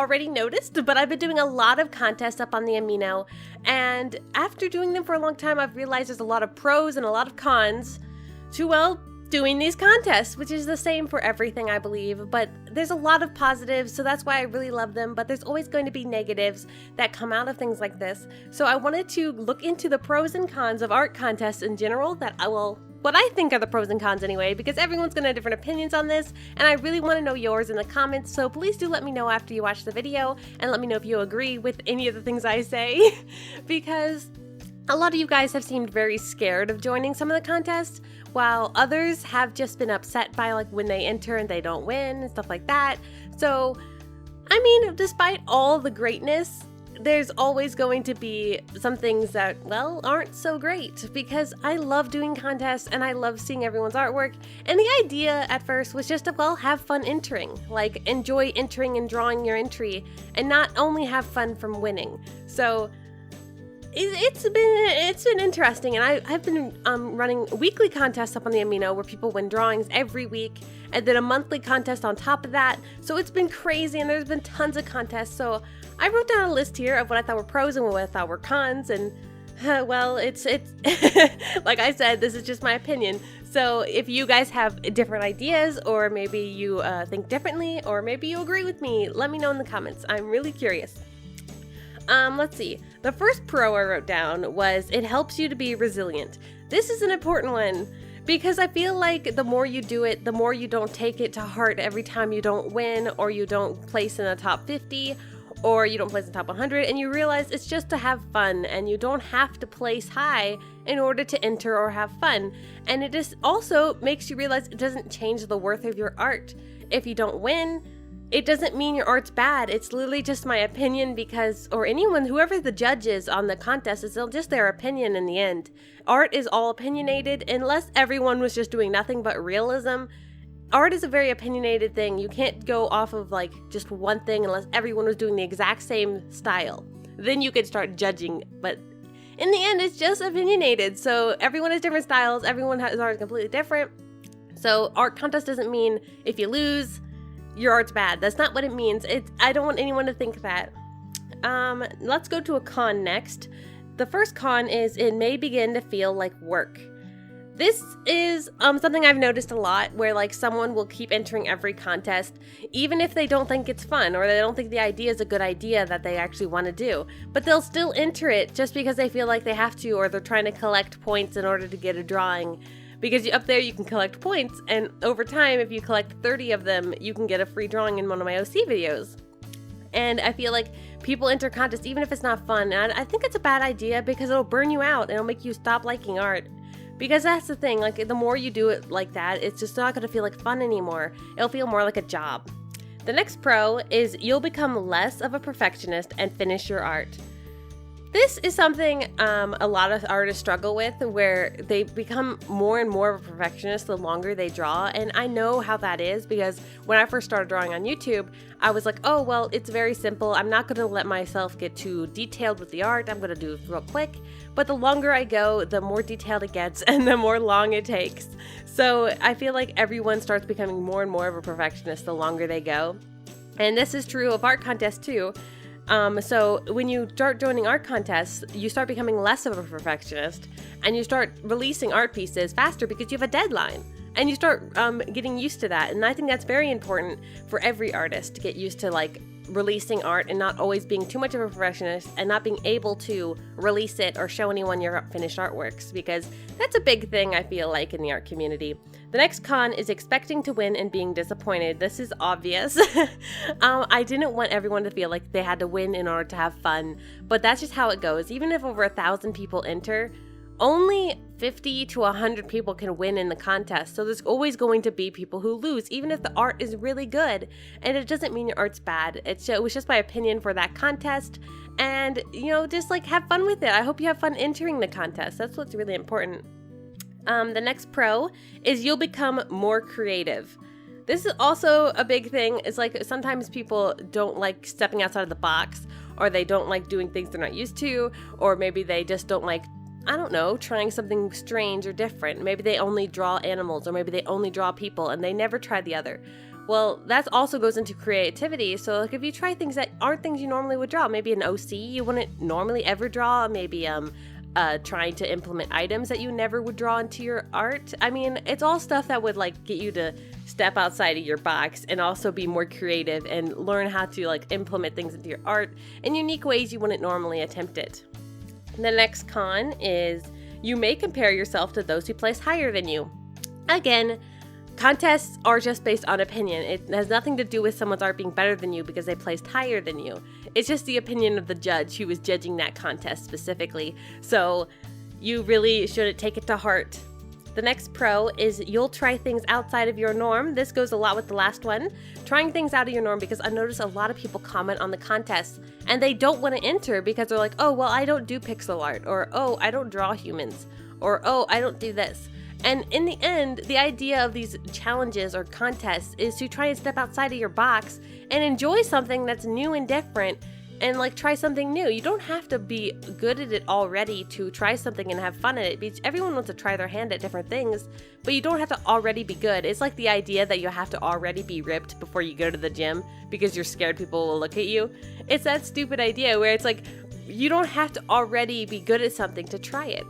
already noticed, but I've been doing a lot of contests up on the 𝐏𝐫𝐸, and after doing them for a long time, I've realized there's a lot of pros and a lot of cons to, well, doing these contests, which is the same for everything, I believe, but there's a lot of positives, so that's why I really love them, but there's always going to be negatives that come out of things like this. So I wanted to look into the pros and cons of art contests in general, what I think are the pros and cons anyway, because everyone's going to have different opinions on this, and I really want to know yours in the comments, so please do let me know after you watch the video, and let me know if you agree with any of the things I say, because a lot of you guys have seemed very scared of joining some of the contests, while others have just been upset by like when they enter and they don't win and stuff like that. So, I mean, despite all the greatness, there's always going to be some things that, well, aren't so great, because I love doing contests and I love seeing everyone's artwork, and the idea at first was just to, well, have fun entering, like enjoy entering and drawing your entry, and not only have fun from winning. So it's been interesting, and I've been running weekly contests up on the 𝐏𝐫𝐸 where people win drawings every week, and then a monthly contest on top of that. So it's been crazy, and there's been tons of contests. So I wrote down a list here of what I thought were pros and what I thought were cons, and well, it's like I said, this is just my opinion. So if you guys have different ideas, or maybe you think differently, or maybe you agree with me, let me know in the comments. I'm really curious. Let's see. The first pro I wrote down was it helps you to be resilient. This is an important one because I feel like the more you do it, the more you don't take it to heart every time you don't win, or you don't place in the top 50, or you don't place in the top 100, and you realize it's just to have fun, and you don't have to place high in order to enter or have fun. And it just also makes you realize it doesn't change the worth of your art. If you don't win, it doesn't mean your art's bad. It's literally just my opinion, because, or anyone, whoever the judge is on the contest, it's just their opinion in the end. Art is all opinionated, unless everyone was just doing nothing but realism. Art is a very opinionated thing. You can't go off of like just one thing unless everyone was doing the exact same style. Then you could start judging, but in the end, it's just opinionated. So everyone has different styles. Everyone has art completely different. So art contest doesn't mean if you lose, your art's bad. That's not what it means. I don't want anyone to think that. Let's go to a con next. The first con is it may begin to feel like work. This is something I've noticed a lot, where like someone will keep entering every contest, even if they don't think it's fun, or they don't think the idea is a good idea that they actually want to do. But they'll still enter it just because they feel like they have to, or they're trying to collect points in order to get a drawing. Because up there you can collect points, and over time, if you collect 30 of them, you can get a free drawing in one of my OC videos. And I feel like people enter contests even if it's not fun, and I think it's a bad idea because it'll burn you out and it'll make you stop liking art. Because that's the thing, like the more you do it like that, it's just not going to feel like fun anymore. It'll feel more like a job. The next pro is you'll become less of a perfectionist and finish your art. This is something a lot of artists struggle with, where they become more and more of a perfectionist the longer they draw, and I know how that is because when I first started drawing on YouTube, I was like, oh, well, it's very simple. I'm not going to let myself get too detailed with the art. I'm going to do it real quick. But the longer I go, the more detailed it gets and the more long it takes. So I feel like everyone starts becoming more and more of a perfectionist the longer they go. And this is true of art contests too. So when you start joining art contests, you start becoming less of a perfectionist, and you start releasing art pieces faster because you have a deadline, and you start getting used to that. And I think that's very important for every artist to get used to, like, releasing art and not always being too much of a perfectionist and not being able to release it or show anyone your finished artworks, because that's a big thing I feel like in the art community. The next con is expecting to win and being disappointed. This is obvious. I didn't want everyone to feel like they had to win in order to have fun, but that's just how it goes. Even if over 1,000 people enter, only 50 to 100 people can win in the contest. So there's always going to be people who lose, even if the art is really good. And it doesn't mean your art's bad. It was just my opinion for that contest. And, you know, just like have fun with it. I hope you have fun entering the contest. That's what's really important. The next pro is you'll become more creative. This is also a big thing. It's like sometimes people don't like stepping outside of the box, or they don't like doing things they're not used to, or maybe they just don't like, I don't know, trying something strange or different. Maybe they only draw animals, or maybe they only draw people and they never try the other. Well, that also goes into creativity. So like if you try things that aren't things you normally would draw, maybe an OC you wouldn't normally ever draw, maybe trying to implement items that you never would draw into your art. I mean, it's all stuff that would like get you to step outside of your box and also be more creative and learn how to like implement things into your art in unique ways you wouldn't normally attempt it. The next con is you may compare yourself to those who place higher than you. Again, contests are just based on opinion. It has nothing to do with someone's art being better than you because they placed higher than you. It's just the opinion of the judge who was judging that contest specifically. So you really shouldn't take it to heart. The next pro is you'll try things outside of your norm. This goes a lot with the last one. Trying things out of your norm, because I notice a lot of people comment on the contests and they don't want to enter because they're like, oh, well, I don't do pixel art, or oh, I don't draw humans, or oh, I don't do this. And in the end, the idea of these challenges or contests is to try and step outside of your box and enjoy something that's new and different and like try something new. You don't have to be good at it already to try something and have fun at it, because everyone wants to try their hand at different things, but you don't have to already be good. It's like the idea that you have to already be ripped before you go to the gym because you're scared people will look at you. It's that stupid idea where it's like you don't have to already be good at something to try it.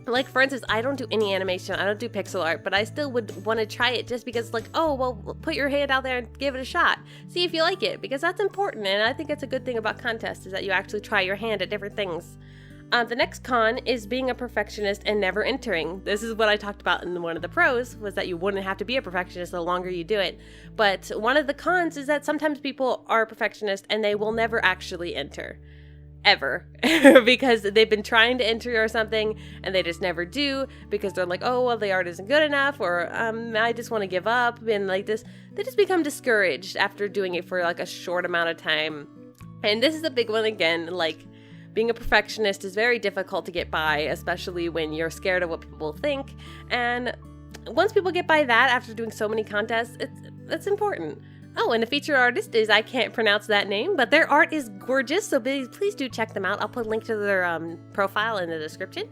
Like, for instance, I don't do any animation, I don't do pixel art, but I still would want to try it just because, like, oh, well, put your hand out there and give it a shot. See if you like it, because that's important, and I think it's a good thing about contests is that you actually try your hand at different things. The next con is being a perfectionist and never entering. This is what I talked about in one of the pros, was that you wouldn't have to be a perfectionist the longer you do it. But one of the cons is that sometimes people are perfectionists and they will never actually enter. Ever. Because they've been trying to enter or something and they just never do because they're like, oh, well, the art isn't good enough, or I just want to give up, and like this, they just become discouraged after doing it for like a short amount of time. And this is a big one again, like being a perfectionist is very difficult to get by, especially when you're scared of what people will think. And once people get by that after doing so many contests, it's important. Oh, and the featured artist is, I can't pronounce that name, but their art is gorgeous, so please do check them out. I'll put a link to their profile in the description.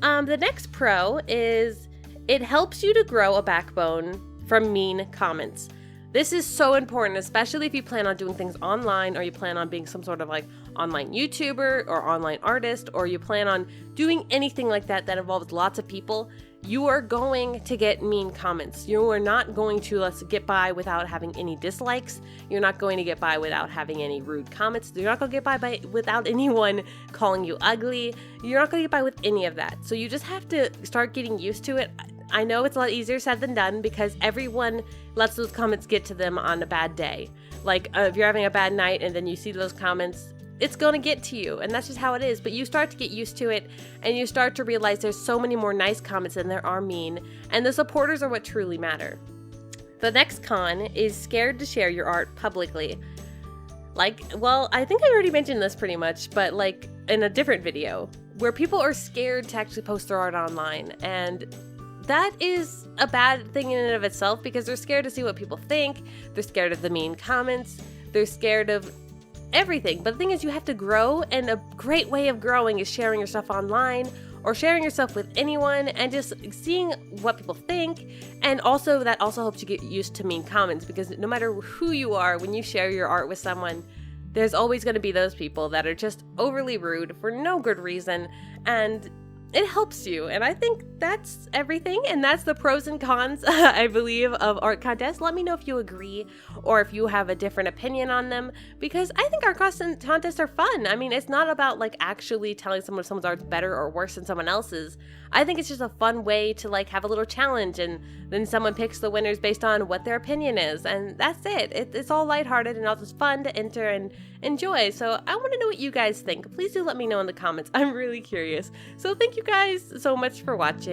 The next pro is it helps you to grow a backbone from mean comments. This is so important, especially if you plan on doing things online, or you plan on being some sort of like online YouTuber or online artist, or you plan on doing anything like that that involves lots of people. You are going to get mean comments. You are not going to get by without having any dislikes. You're not going to get by without having any rude comments. You're not going to get by without anyone calling you ugly. You're not going to get by with any of that. So you just have to start getting used to it. I know it's a lot easier said than done because everyone lets those comments get to them on a bad day. Like if you're having a bad night and then you see those comments, it's going to get to you, and that's just how it is. But you start to get used to it, and you start to realize there's so many more nice comments than there are mean, and the supporters are what truly matter. The next con is scared to share your art publicly. Like, well, I think I already mentioned this pretty much, but like in a different video, where people are scared to actually post their art online, and that is a bad thing in and of itself because they're scared to see what people think, they're scared of the mean comments, they're scared of everything. But the thing is, you have to grow, and a great way of growing is sharing your stuff online or sharing yourself with anyone and just seeing what people think. And also that also helps you get used to mean comments, because no matter who you are, when you share your art with someone, there's always going to be those people that are just overly rude for no good reason, and it helps you. And I think that's everything, and that's the pros and cons, I believe, of art contests. Let me know if you agree or if you have a different opinion on them, because I think art contests are fun. I mean, it's not about like actually telling someone if someone's art's better or worse than someone else's. I think it's just a fun way to like have a little challenge, and then someone picks the winners based on what their opinion is, and that's it. It's all lighthearted and all just fun to enter and enjoy. So I want to know what you guys think. Please do let me know in the comments. I'm really curious. So thank you guys so much for watching.